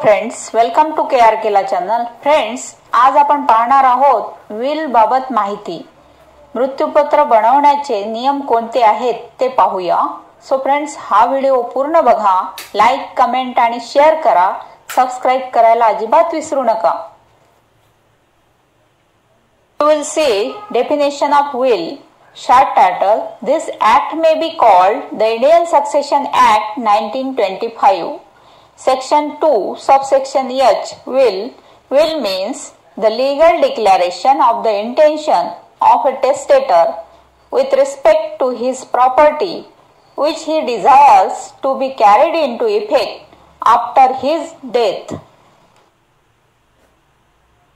Friends, welcome to KRKला channel. Friends, आज आपण पाहणार आहोत विल बाबत माहिती. मृत्यूपत्र बनवण्याचे नियम कोणते आहेत ते पाहूया. सो फ्रेंड्स, हा व्हिडिओ पूर्ण बघा, लाईक, कमेंट आणि शेअर करा. सबस्क्राइब करायला अजिबात विसरू नका. You will see definition of will. Short title: This act may be called the Indian Succession Act 1925. Section 2, subsection H. Will means the legal declaration of the intention of a testator with respect to his property which he desires to be carried into effect after his death.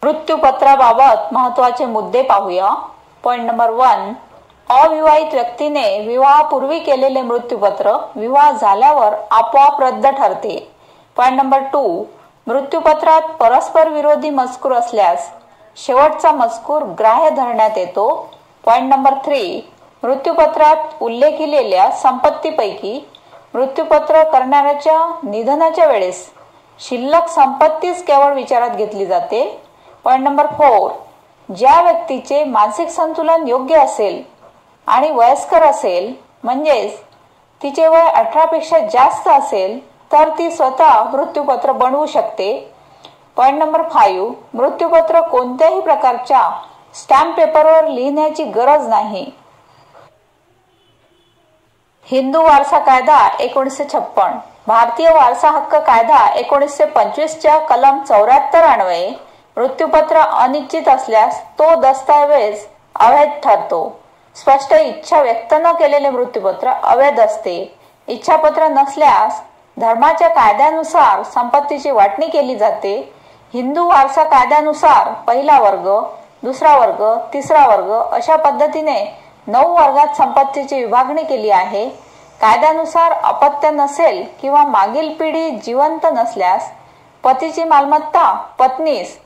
मृत्यूपत्राबाबत महत्त्वाचे मुद्दे पाहूया. Point number 1. अविवाहित व्यक्तीने विवाहापूर्वी केलेले मृत्यूपत्र विवाह झाल्यावर आपोआप रद्द ठरते. Point number 2. मृत्यूपत्रात परस्पर विरोधी मजकूर असल्यास शेवटचा मजकूर ग्राह्य धरण्यात येतो. Point number 3. मृत्यूपत्रात उल्लेखिलेल्या संपत्तीपैकी मृत्यूपत्र करणाऱ्याच्या निधनाच्या वेळेस शिल्लक संपत्तीच केवळ विचारात घेतली जाते. Point number 4. ज्या व्यक्तीचे मानसिक संतुलन योग्य असेल आणि वयस्कर असेल, म्हणजेच तिचे वय 18 पेक्षा जास्त असेल, तर ती स्वतः मृत्यूपत्र बनवू शकते. Point number 5. मृत्यूपत्र कोणत्याही प्रकारच्या स्टॅम्प पेपरवर लिहिण्याची गरज नाही. हिंदू वारसा कायदा 1956. भारतीय वारसा हक्क कायदा 1925 च्या कलम 74 अन्वये मृत्यूपत्र अनिश्चित असल्यास तो दस्तऐवज अवैध ठरतो. स्पष्ट इच्छा व्यक्त न केलेले मृत्यूपत्र अवैध असते. इच्छापत्र नसल्यास धर्माच्या कायद्यानुसार संपत्तीची वाटणी केली जाते. हिंदू वारसा कायद्यानुसार पहिला वर्ग, दुसरा वर्ग, तिसरा वर्ग अशा पद्धतीने 9 वर्गात संपत्तीची विभागणी केली आहे. कायद्यानुसार अपत्य नसेल किंवा मागील पिढी जिवंत नसल्यास पतीची मालमत्ता पत्नीस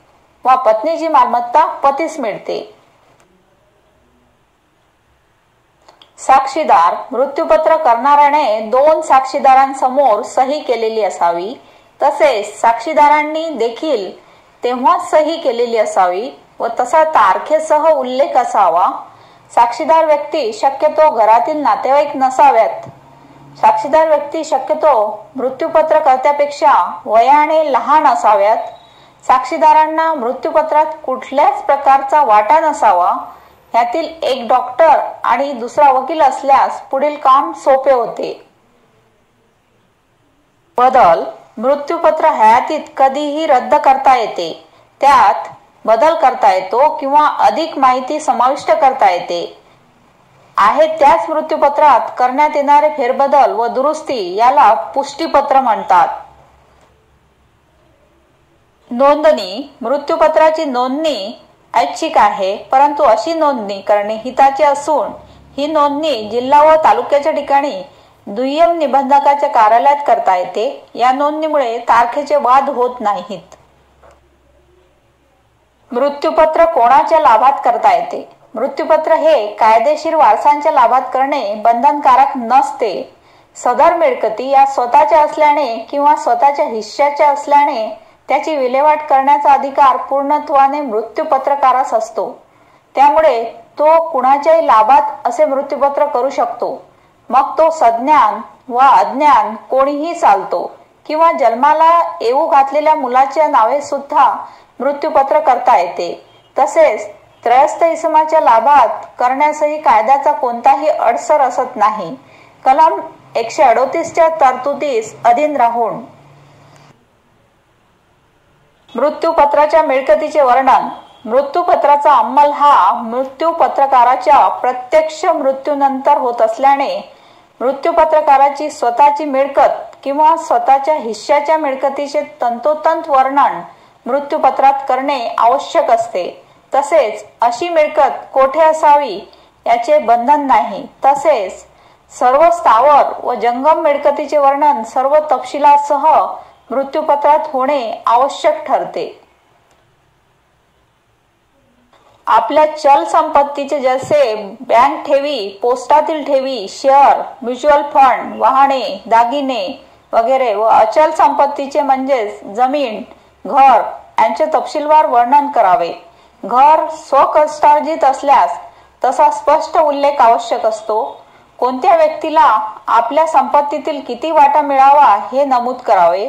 वा पत्नीची मालमत्ता पतीस मिळते. साक्षीदार: मृत्यूपत्र करणाऱ्याने 2 साक्षीदारांसमोर सही केलेली असावी. तसेच साक्षीदारांनी देखील तेव्हाच सही केलेली असावी व तसा तारखेसह उल्लेख असावा. साक्षीदार व्यक्ती शक्यतो घरातील नातेवाईक नसाव्यात. साक्षीदार व्यक्ती शक्यतो मृत्यूपत्रकर्त्यापेक्षा वयाने लहान असाव्यात. साक्षीदारांना मृत्यूपत्रात कुठल्याच प्रकारचा वाटा नसावा. यातील एक डॉक्टर आणि दुसरा वकील असल्यास पुढील काम सोपे होते. बदल: मृत्यूपत्र हयातीत कधीही रद्द करता येते. त्यात बदल करता येतो किंवा अधिक माहिती समाविष्ट करता येते. आहे त्याच मृत्यूपत्रात करण्यात येणारे फेरबदल व दुरुस्ती याला पुष्टीपत्र म्हणतात. नोंदणी: मृत्यूपत्राची नोंदणी ऐच्छिक आहे, परंतु अशी नोंदणी करणे हिताचे असून ही नोंदणी जिल्हा व तालुक्याच्या ठिकाणी दुय्यम निबंधकाच्या कार्यालयात करता येते. या नोंदणीमुळे तारखेचे वाद होत नाहीत. मृत्यूपत्र कोणाच्या लाभात करता येते? मृत्यूपत्र हे कायदेशीर वारसांच्या लाभात करणे बंधनकारक नसते. सदर मिळकती या स्वतःच्या असल्याने किंवा स्वतःच्या हिश्श्याच्या असल्याने त्याची विल्हेवाट करण्याचा अधिकार पूर्णत्वाने मृत्यूपत्रकारास असतो. त्यामुळे तो कुणाच्याही लाभात असे मृत्यूपत्र करू शकतो. मग तो सज्ञान वा अज्ञान कोणीही चालतो किंवा जन्माला येऊ घातलेल्या मुलाच्या नावे सुद्धा मृत्यूपत्र करता येते. तसेच त्रयस्थ इसमाच्या लाभात करण्यासही कायद्याचा कोणताही अडसर असत नाही. कलम 138 च्या तरतुदीस अधीन राहून मृत्यूपत्राच्या मिळकतीचे वर्णन. मृत्यूपत्राचा अंमल हा मृत्यूपत्रकाराच्या प्रत्यक्ष मृत्यूनंतर होत असल्याने मृत्यूपत्रकाराची स्वतःची मिळकत किंवा स्वतःच्या हिश्श्याच्या मिळकतीचे तंतोतंत वर्णन मृत्यूपत्रात करणे आवश्यक असते. तसेच अशी मिळकत कोठे असावी याचे बंधन नाही. तसेच सर्व स्थावर व जंगम मिळकतीचे वर्णन सर्व तपशिलासह मृत्यूपत्रात होणे आवश्यक ठरते. आपल्या चल संपत्तीचे जसे बँक ठेवी, पोस्टातील ठेवी, शेअर, म्युच्युअल फंड, वाहने, दागिने, वगैरे व अचल संपत्तीचे म्हणजेच जमीन, घर यांचे तपशीलवार वर्णन करावे. घर स्वकष्टार्जित असल्यास तसा स्पष्ट उल्लेख आवश्यक असतो. कोणत्या व्यक्तीला आपल्या संपत्तीतील किती वाटा मिळावा हे नमूद करावे.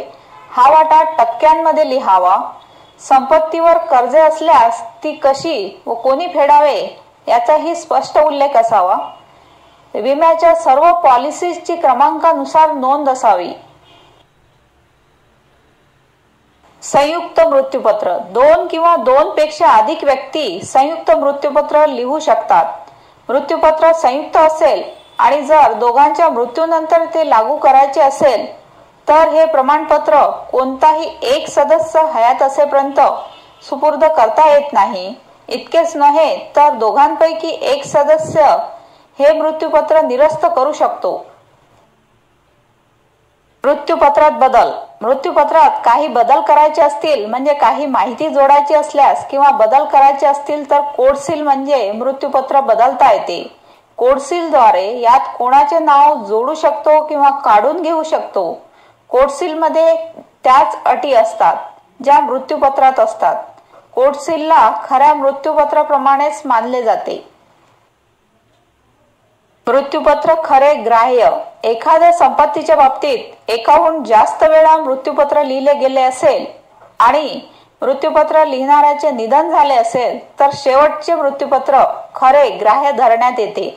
हा वाटा टक्क्यांमध्ये लिहावा. संपत्तीवर कर्जे असल्यास ती कशी व कोणी फेडावे याचाही स्पष्ट उल्लेख असावा. विम्याच्या सर्व पॉलिसीजची क्रमांकानुसार नोंद असावी. संयुक्त मृत्यूपत्र. 2 किंवा 2 पेक्षा अधिक व्यक्ती संयुक्त मृत्यूपत्र लिहू शकतात. मृत्यूपत्र संयुक्त असेल आणि जर दोघांच्या मृत्यूनंतर ते लागू करायचे असेल तर हे प्रमाणपत्र कोणताही एक सदस्य हयात असेपर्यंत सुपूर्द करता येत नाही. इतकेच नव्हे तर दोघांपैकी एक सदस्य हे मृत्यूपत्र निरस्त करू शकतो. मृत्यूपत्रात बदल. मृत्यूपत्रात काही बदल करायचे असतील म्हणजे काही माहिती जोडायची असल्यास किंवा बदल करायचे असतील तर कोडसील म्हणजे मृत्यूपत्र बदलता येते. कोडसीलद्वारे यात कोणाचे नाव जोडू शकतो किंवा काढून घेऊ शकतो. कोडसीलमध्ये त्याच अटी असतात ज्या मृत्यूपत्रात असतात. कोडसीलला खऱ्या मृत्यूपत्राप्रमाणेच मानले जाते. मृत्यूपत्र खरे ग्राह्य. एखाद्या संपत्तीच्या बाबतीत एकाहून जास्त वेळा मृत्यूपत्र लिहिले गेले असेल आणि मृत्यूपत्र लिहिणाऱ्याचे निधन झाले असेल तर शेवटचे मृत्यूपत्र खरे ग्राह्य धरण्यात येते.